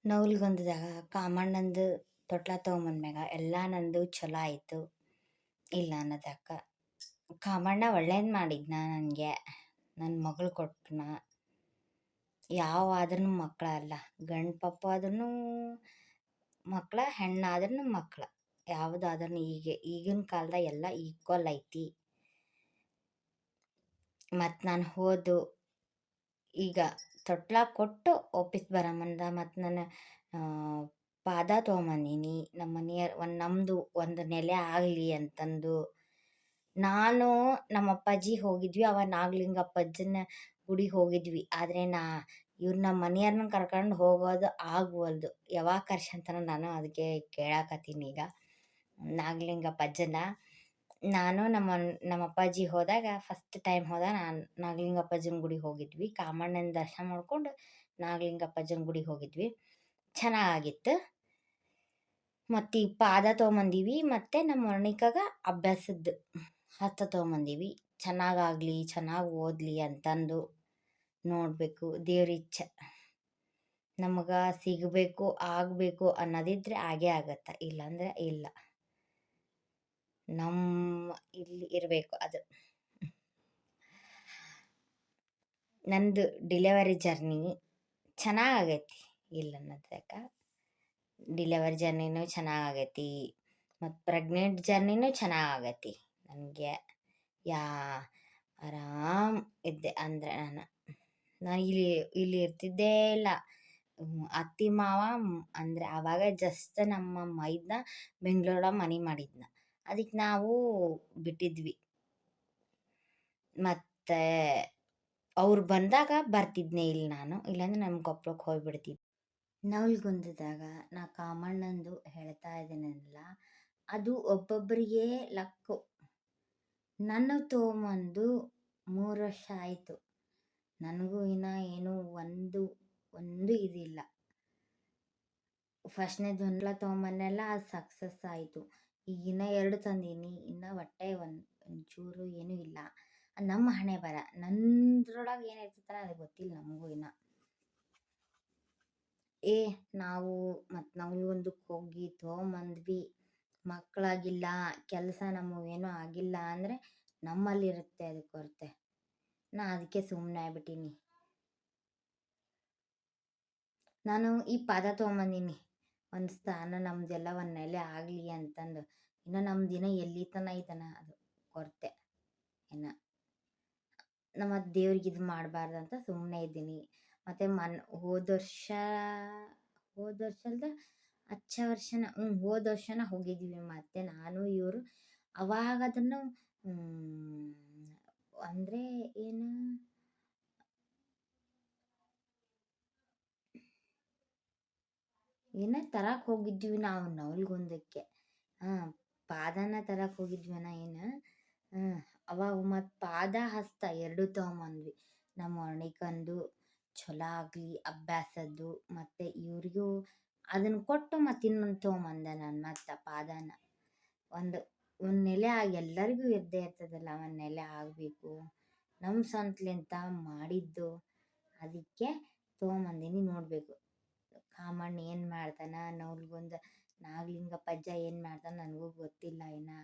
ನವಲ್ಗೊಂದದಾಗ ಕಾಮಣ್ಣಂದು ತೊಟ್ಲ ತೊಗೊಂಬಂದ್ಮ್ಯಾಗ ಎಲ್ಲ ನಂದು ಚಲೋ ಆಯಿತು ಇಲ್ಲ ಅನ್ನೋದಕ್ಕ ಕಾಮಣ್ಣ ಒಳ್ಳೇದು ಮಾಡಿದ್ನ ನನಗೆ ನನ್ನ ಮಗಳು ಕೊಟ್ಟನ. ಯಾವ ಆದ್ರೂ ಮಕ್ಕಳ ಅಲ್ಲ, ಗಂಡು ಪಪ್ಪ ಆದ್ರೂ ಮಕ್ಕಳ, ಹೆಣ್ಣಾದ್ರೂ ಮಕ್ಕಳ, ಯಾವುದಾದ್ರೂ ಈಗಿನ ಕಾಲದಾಗ ಎಲ್ಲ ಈಕ್ವಲ್ ಐತಿ. ಮತ್ತು ನಾನು ಈಗ ತೊಟ್ಲ ಕೊಟ್ಟು ವಾಪಸ್ ಬರಮಂದ ಮತ್ತು ನಾನು ಪಾದ ತೊಗೊಂಬಂದೀನಿ. ನಮ್ಮ ಮನೆಯವ್ರು ನಮ್ಮದು ಒಂದು ನೆಲೆ ಆಗಲಿ ಅಂತಂದು ನಾನು ನಮ್ಮ ಅಪ್ಪಾಜಿ ಹೋಗಿದ್ವಿ. ಅವ ನಾಗಲಿಂಗಪ್ಪಜ್ಜನ ಗುಡಿಗೆ ಹೋಗಿದ್ವಿ. ಆದರೆ ಇವ್ರು ನಮ್ಮ ಮನೆಯವ್ರನ್ನ ಕರ್ಕೊಂಡು ಹೋಗೋದು ಆಗವಲ್ದು. ಯಾವಾಗ ಕರ್ಸಂತಾನ ನಾನು ಅದಕ್ಕೆ ಕೇಳಾಕತ್ತೀನಿ. ಈಗ ನಾಗಲಿಂಗಪ್ಪಜ್ಜನ ನಾನು ನಮ್ಮ ಅಪ್ಪಾಜಿ ಹೋದಾಗ ಫಸ್ಟ್ ಟೈಮ್ ಹೋದಾಗ ನಾನು ನಾಗಲಿಂಗಪ್ಪಜ್ಜನ ಗುಡಿಗೆ ಹೋಗಿದ್ವಿ. ಕಾಮಣ್ಣನ ದರ್ಶನ ಮಾಡ್ಕೊಂಡು ನಾಗಲಿಂಗಪ್ಪಜ್ಜನ ಗುಡಿಗೆ ಹೋಗಿದ್ವಿ. ಚೆನ್ನಾಗಿತ್ತು. ಮತ್ತು ಈ ಪಾದ ತೊಗೊಂಬಂದೀವಿ. ಮತ್ತು ನಮ್ಮ ವರ್ಣಿಕಾಗ ಅಭ್ಯಾಸದ ಹಸ್ತ ತೊಗೊಂಬಂದೀವಿ. ಚೆನ್ನಾಗಾಗಲಿ, ಚೆನ್ನಾಗಿ ಓದಲಿ ಅಂತಂದು ನೋಡಬೇಕು. ದೇವ್ರ ಇಚ್ಛೆ ನಮಗೆ ಸಿಗಬೇಕು, ಆಗಬೇಕು ಅನ್ನೋದಿದ್ರೆ ಆಗೇ ಆಗತ್ತೆ, ಇಲ್ಲಾಂದರೆ ಇಲ್ಲ. ನಮ್ಮ ಇಲ್ಲಿ ಇರಬೇಕು ಅದು. ನಂದು ಡಿಲೆವರಿ ಜರ್ನಿ ಚೆನ್ನಾಗೈತಿ, ಇಲ್ಲ ಅನ್ನೋದಕ್ಕ. ಡಿಲೆವರಿ ಜರ್ನಿನೂ ಚೆನ್ನಾಗೈತಿ ಮತ್ತು ಪ್ರೆಗ್ನೆಂಟ್ ಜರ್ನಿನೂ ಚೆನ್ನಾಗೈತಿ. ನನಗೆ ಆರಾಮ್ ಇದ್ದೆ. ಅಂದರೆ ನಾನು ಇಲ್ಲಿ ಇರ್ತಿದ್ದೇ ಇಲ್ಲ. ಅತ್ತಿ ಮಾವ ಅಂದರೆ ಆವಾಗ ಜಸ್ಟ್ ನಮ್ಮ ಮೈದ್ನ ಬೆಂಗಳೂರೊಳಗೆ ಮನೆ ಮಾಡಿದ್ನ, ಅದಕ್ಕೆ ನಾವು ಬಿಟ್ಟಿದ್ವಿ. ಮತ್ತು ಅವ್ರು ಬಂದಾಗ ಬರ್ತಿದ್ನೇ ಇಲ್ಲಿ ನಾನು, ಇಲ್ಲಾಂದ್ರೆ ನಮ್ಮ ಕೊಪ್ಪಳಕ್ಕೆ ಹೋಗಿಬಿಡ್ತಿದ್ದೆ. ನವಲ್ಗುಂದದಾಗ ನಾ ಕಾಮಣ್ಣಂದು ಹೇಳ್ತಾ ಇದ್ದೀನಲ್ಲ, ಅದು ಒಬ್ಬೊಬ್ಬರಿಗೆ ಲಕ್ಕು. ನನ್ನ ತೊಗೊಂಬಂದು 3 ವರ್ಷ ಆಯಿತು. ನನಗೂ ಇನ್ನೂ ಏನೂ ಒಂದು ಇದಿಲ್ಲ. ಫಸ್ಟ್ನೇದು ಒಂದ್ಲ ತೊಗೊಂಬಂದೆಲ್ಲ ಅದು ಸಕ್ಸಸ್ ಆಯಿತು. ಈಗ ಇನ್ನೂ 2 ತಂದೀನಿ. ಇನ್ನೂ ಒಟ್ಟೆ ಒಂಚೂರು ಏನೂ ಇಲ್ಲ. ಅದು ನಮ್ಮ ಹಣೆ ಬರ. ನಂದ್ರೊಳಗೆ ಏನಿರ್ತೈತಲ್ಲ ಅದು ಗೊತ್ತಿಲ್ಲ ನಮಗೂ ಇನ್ನೂ. ನಾವು ಮತ್ತು ನವಲ್ಗುಂದಕ್ಕೆ ಹೋಗಿ ತೊಗೊಂಬಂದ್ವಿ, ಮಕ್ಕಳಾಗಿಲ್ಲ, ಕೆಲಸ ನಮಗೇನೂ ಆಗಿಲ್ಲ ಅಂದರೆ ನಮ್ಮಲ್ಲಿರುತ್ತೆ ಅದು ಕೊರತೆ. ನಾ ಅದಕ್ಕೆ ಸುಮ್ಮನೆ ಆಗ್ಬಿಟ್ಟೀನಿ. ನಾನು ಈ ಪಾದ ತೊಗೊಂಬಂದೀನಿ, ಒಂದು ಸ್ಥಾನ ನಮ್ಮದೆಲ್ಲ ಒಂದು ನೆಲೆ ಆಗಲಿ ಅಂತಂದು. ಇನ್ನು ನಮ್ಮ ದಿನ ಎಲ್ಲಿ ತನ ಐತನ ಅದು ಕೊರತೆ. ಇನ್ನು ನಮ್ಮ ದೇವ್ರಿಗೆ ಇದು ಮಾಡಬಾರ್ದು ಅಂತ ಸುಮ್ಮನೆ ಇದ್ದೀನಿ. ಮತ್ತು ಹೋದ ವರ್ಷದ ಹೋದ ವರ್ಷನ ಹೋಗಿದ್ವಿ. ಮತ್ತು ನಾನು ಇವರು ಅವಾಗ ಅದನ್ನು ಅಂದರೆ ಏನೋ ತರಕ್ಕೆ ಹೋಗಿದ್ವಿ ನಾವು ನವಲ್ಗುಂದಕ್ಕೆ. ಪಾದನ ತರಕ್ಕೆ ಹೋಗಿದ್ವನ ಏನು. ಅವಾಗ ಮತ್ತು ಪಾದ ಹಸ್ತ 2 ತೊಗೊಂಬಂದ್ವಿ. ನಮ್ಮ ವರ್ಣಿಕಂದು ಚಲೋ ಆಗಲಿ ಅಭ್ಯಾಸದ್ದು, ಮತ್ತು ಇವ್ರಿಗೂ ಅದನ್ನು ಕೊಟ್ಟು ಮತ್ತು ಇನ್ನೊಂದು ತೊಗೊಂಬಂದೆ ನಾನು. ಮತ್ತು ಪಾದನ ಒಂದು ನೆಲೆ ಎಲ್ಲರಿಗೂ ಇದ್ದೇ ಇರ್ತದಲ್ಲ, ಒಂದು ನೆಲೆ ಆಗಬೇಕು. ನಮ್ಮ ಸ್ವಂತಲಿಂತ ಮಾಡಿದ್ದು, ಅದಕ್ಕೆ ತೊಗೊಂಬಂದೀನಿ. ನೋಡಬೇಕು ಕಾಮಣ್ಣ ಏನು ಮಾಡ್ತಾನೆ, ನವಲ್ಗುಂದ ನಾಗಲಿಂಗಪ್ಪಜ್ಜ ಏನು ಮಾಡ್ತಾನೆ ನನಗೂ ಗೊತ್ತಿಲ್ಲ ಇನ್ನು.